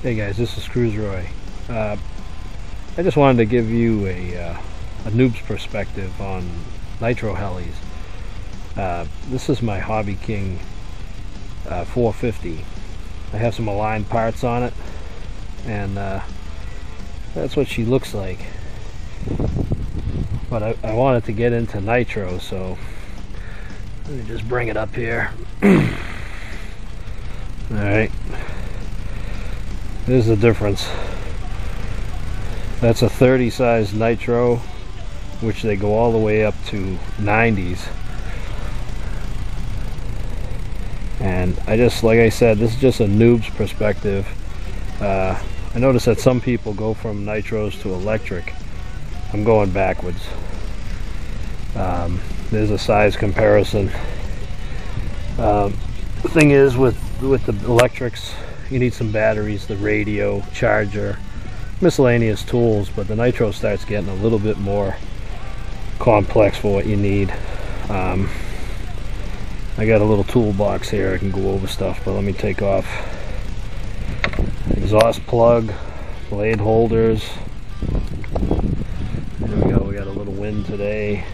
Hey guys, this is Cruiseroy. I just wanted to give you a noob's perspective on nitro helis. This is my Hobby King 450. I have some aligned parts on it, and that's what she looks like. But I wanted to get into nitro, so let me just bring it up here. Alright. There's the difference. That's a 30 size nitro, which they go all the way up to 90s. And I just, like I said, this is just a noob's perspective. I noticed that some people go from nitros to electric. I'm going backwards. There's a size comparison. The thing is, with the electrics, you need some batteries, the radio, charger, miscellaneous tools, but the nitro starts getting a little bit more complex for what you need. I got a little toolbox here, I can go over stuff, but let me take off. Exhaust plug, blade holders. There we go, we got a little wind today.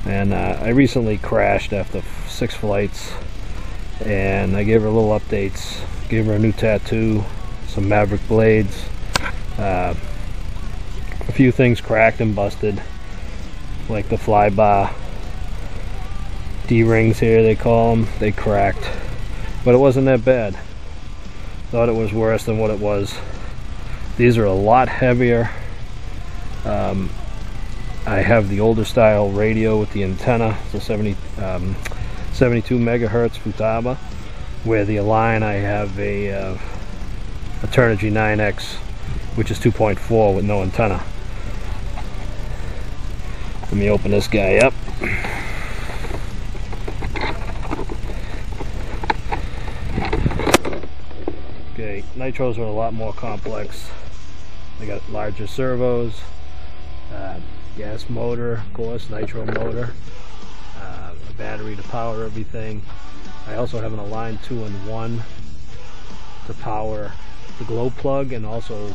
And I recently crashed after 6 flights, and I gave her little updates, gave her a new tattoo, some Maverick blades, a few things cracked and busted, like the fly bar D-rings here, they call them. They cracked, but it wasn't that bad. Thought it was worse than what it was. These are a lot heavier. I have the older style radio with the antenna, the 72 megahertz Futaba, where the Align I have a Turnigy 9X, which is 2.4 with no antenna. Let me open this guy up. Okay, nitros are a lot more complex. They got larger servos, gas motor, of course, nitro motor, a battery to power everything. I also have an Align 2-in-1 to power the glow plug and also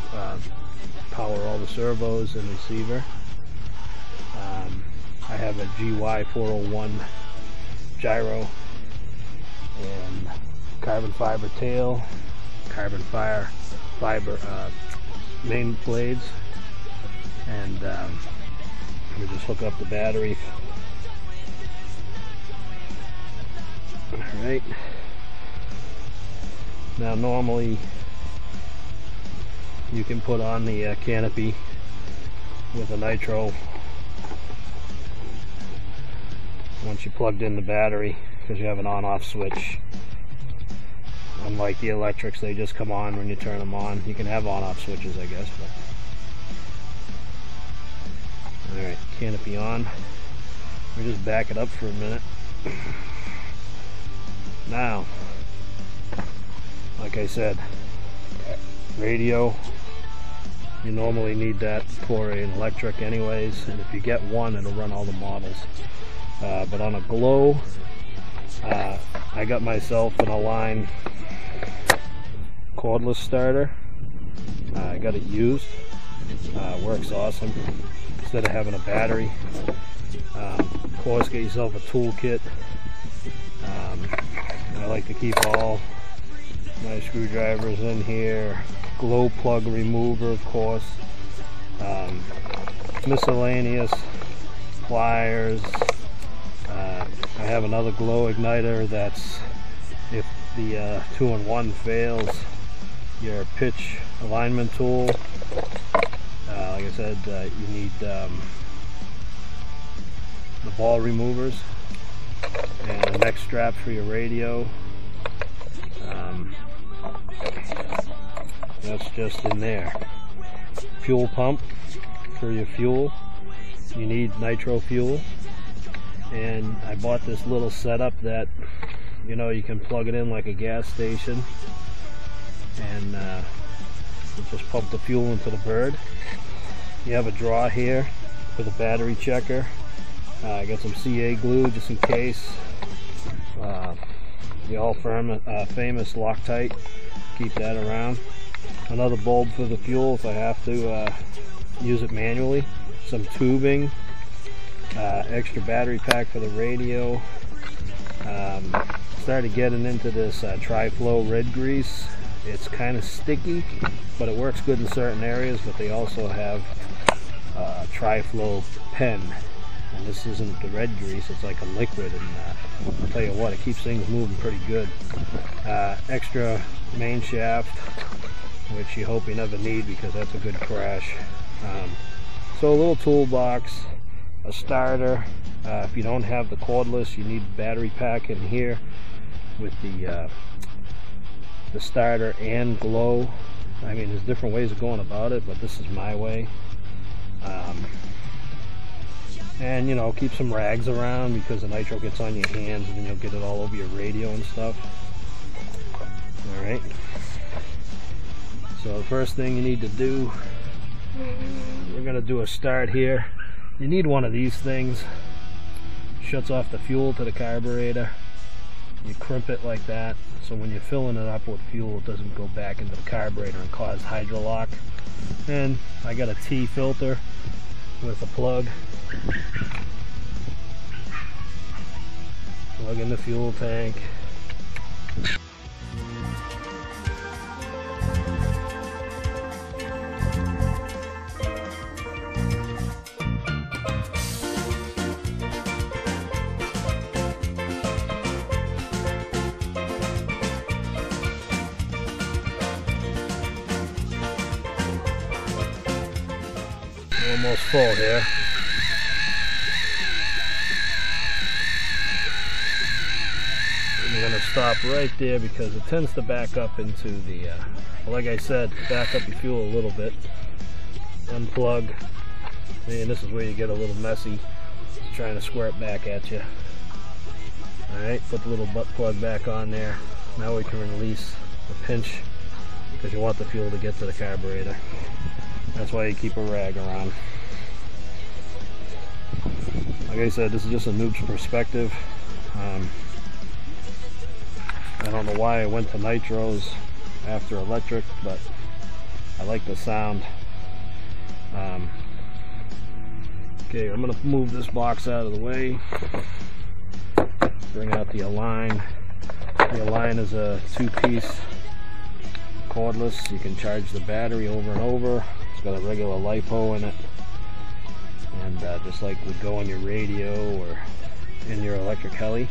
power all the servos and receiver. I have a GY 401 gyro and carbon fiber tail, carbon fiber main blades, and let me just hook up the battery. Alright, now normally you can put on the canopy with a nitro once you plugged in the battery, because you have an on-off switch. Unlike the electrics, they just come on when you turn them on. You can have on-off switches, I guess, but alright, canopy on. We just back it up for a minute. Now, like I said, radio, you normally need that for an electric anyways, and if you get one, it'll run all the models. But on a glow, I got myself an Align cordless starter. I got it used. Works awesome. Instead of having a battery, of course, get yourself a toolkit. I like to keep all my screwdrivers in here. Glow plug remover, of course. Miscellaneous pliers. I have another glow igniter that's, if the 2-in-1 fails, your pitch alignment tool. Like I said, you need the ball removers and the neck strap for your radio. That's just in there. Fuel pump for your fuel. You need nitro fuel. And I bought this little setup that, you know, you can plug it in like a gas station, and you just pump the fuel into the bird. You have a drawer here for the battery checker. I got some CA glue just in case. The all famous Loctite keep that around. Another bulb for the fuel if I have to use it manually. Some tubing, extra battery pack for the radio. Started getting into this tri-flow red grease. It's kind of sticky, but it works good in certain areas. But they also have tri-flow pen, and this isn't the red grease, it's like a liquid, and I'll tell you what, it keeps things moving pretty good. Extra main shaft, which you hope you never need because that's a good crash. So a little toolbox, a starter. If you don't have the cordless, you need a battery pack in here with the starter and glow. I mean, there's different ways of going about it, but this is my way. And you know, keep some rags around because the nitro gets on your hands and then you'll get it all over your radio and stuff. Alright, so the first thing you need to do, we're going to do a start here. You need one of these things. Shuts off the fuel to the carburetor. You crimp it like that, so when you're filling it up with fuel, it doesn't go back into the carburetor and cause hydrolock. And I got a T filter with a plug. Plug in the fuel tank. Almost full here. And you're going to stop right there because it tends to back up into the, like I said, back up your fuel a little bit. Unplug. And this is where you get a little messy. It's trying to squirt back at you. Alright, put the little butt plug back on there. Now we can release the pinch because you want the fuel to get to the carburetor. That's why you keep a rag around. Like I said, this is just a noob's perspective. I don't know why I went to nitros after electric, but I like the sound. Okay, I'm going to move this box out of the way. Bring out the Align. The Align is a 2-piece cordless. You can charge the battery over and over. It's got a regular LiPo in it, and just like would go on your radio or in your electric heli.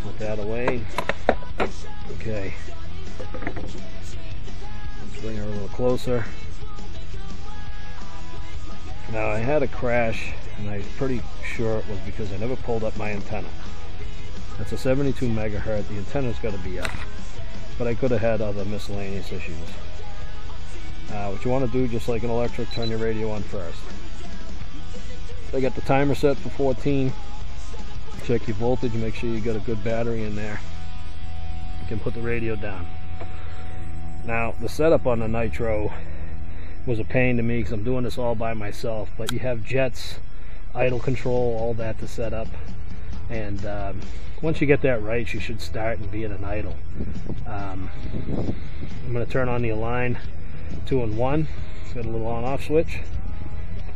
Put that away. Okay, let's bring her a little closer. Now I had a crash, and I'm pretty sure it was because I never pulled up my antenna. That's a 72 megahertz. The antenna's got to be up, but I could have had other miscellaneous issues. What you want to do, just like an electric, turn your radio on first. I got the timer set for 14. Check your voltage, make sure you got a good battery in there. You can put the radio down. Now, the setup on the nitro was a pain to me because I'm doing this all by myself, but you have jets, idle control, all that to set up. And once you get that right, you should start and be in an idle. I'm going to turn on the Align 2-in-1. It's got a little on-off switch.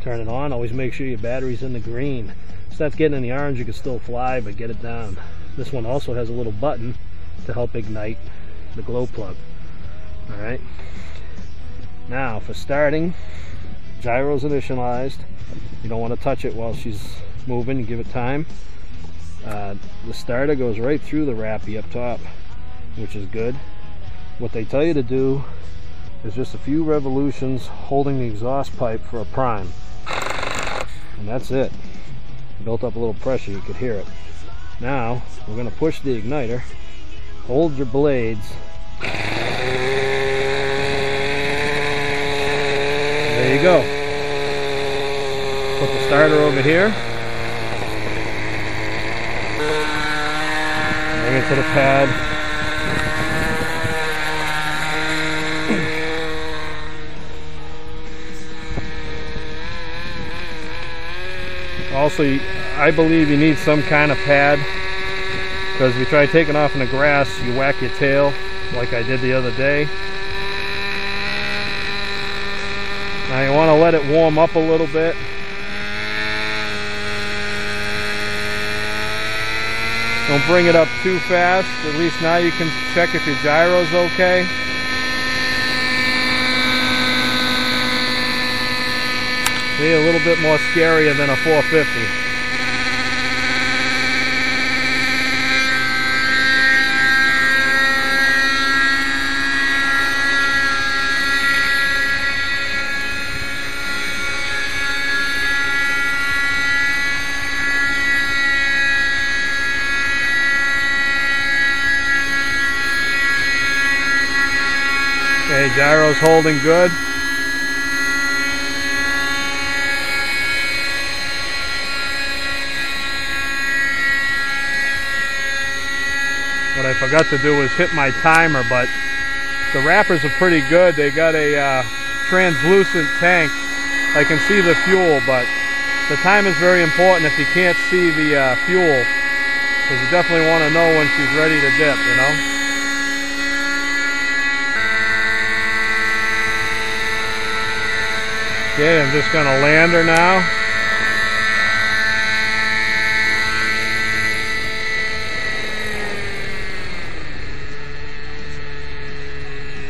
Turn it on. Always make sure your battery's in the green. Starts getting in the orange, you can still fly, but get it down. This one also has a little button to help ignite the glow plug. Alright. Now, for starting, gyro's initialized. You don't want to touch it while she's moving. You give it time. The starter goes right through the wrappy up top, which is good. What they tell you to do is just a few revolutions holding the exhaust pipe for a prime, and that's it. Built up a little pressure, you could hear it. Now we're going to push the igniter. Hold your blades. There you go. Put the starter over here. Bring it to the pad. Also, I believe you need some kind of pad because if you try taking off in the grass, you whack your tail like I did the other day. Now you want to let it warm up a little bit. Don't bring it up too fast. At least now you can check if your gyro's okay. See, a little bit more scarier than a 450. Okay, gyro's holding good. What I forgot to do was hit my timer, but the wrappers are pretty good. They got a translucent tank. I can see the fuel, but the time is very important if you can't see the fuel, because you definitely want to know when she's ready to dip, you know? Okay, I'm just going to land her now.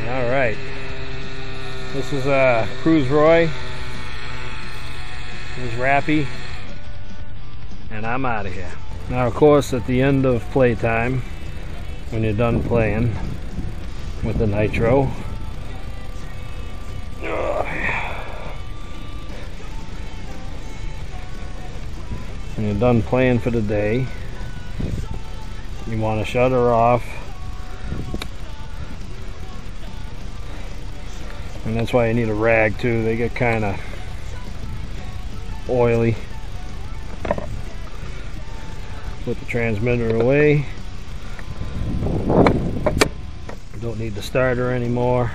Alright. This is Cruise Roy. This is Rappy. And I'm out of here. Now, of course, at the end of playtime, when you're done playing with the nitro, when you're done playing for the day, you want to shut her off, and that's why you need a rag too. They get kind of oily. Put the transmitter away. Don't need the starter anymore.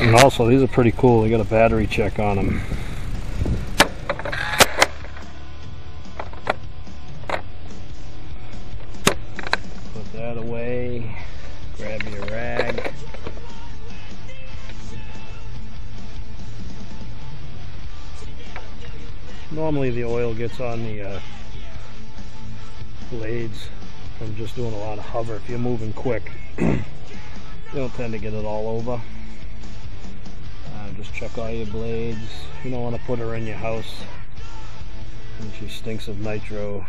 And also, these are pretty cool. They got a battery check on them. Put that away. Grab your rag. Normally the oil gets on the blades from just doing a lot of hover. If you're moving quick, you don't tend to get it all over. Just check all your blades. You don't want to put her in your house, and she stinks of nitro,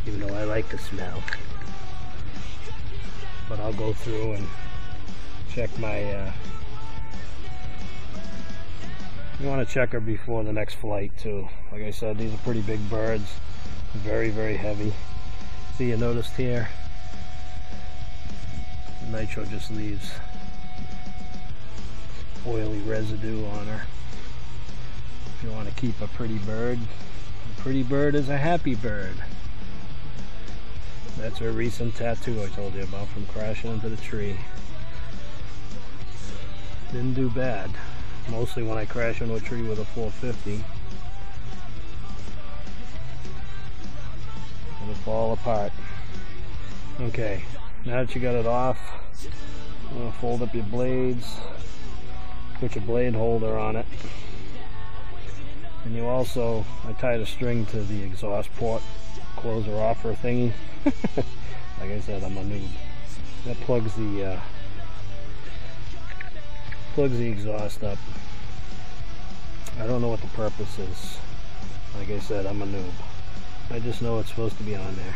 even though I like the smell. But I'll go through and check my you want to check her before the next flight too. Like I said, these are pretty big birds, very, very heavy. See, you noticed here, the nitro just leaves oily residue on her. If you want to keep a pretty bird is a happy bird. That's her recent tattoo I told you about from crashing into the tree. Didn't do bad. Mostly when I crash into a tree with a 450. It'll fall apart. Okay, now that you got it off, I'm going to fold up your blades. Put your blade holder on it, and you also, I tied a string to the exhaust port, close her off her thingy. Like I said, I'm a noob. That plugs the exhaust up. I don't know what the purpose is. Like I said, I'm a noob. I just know it's supposed to be on there.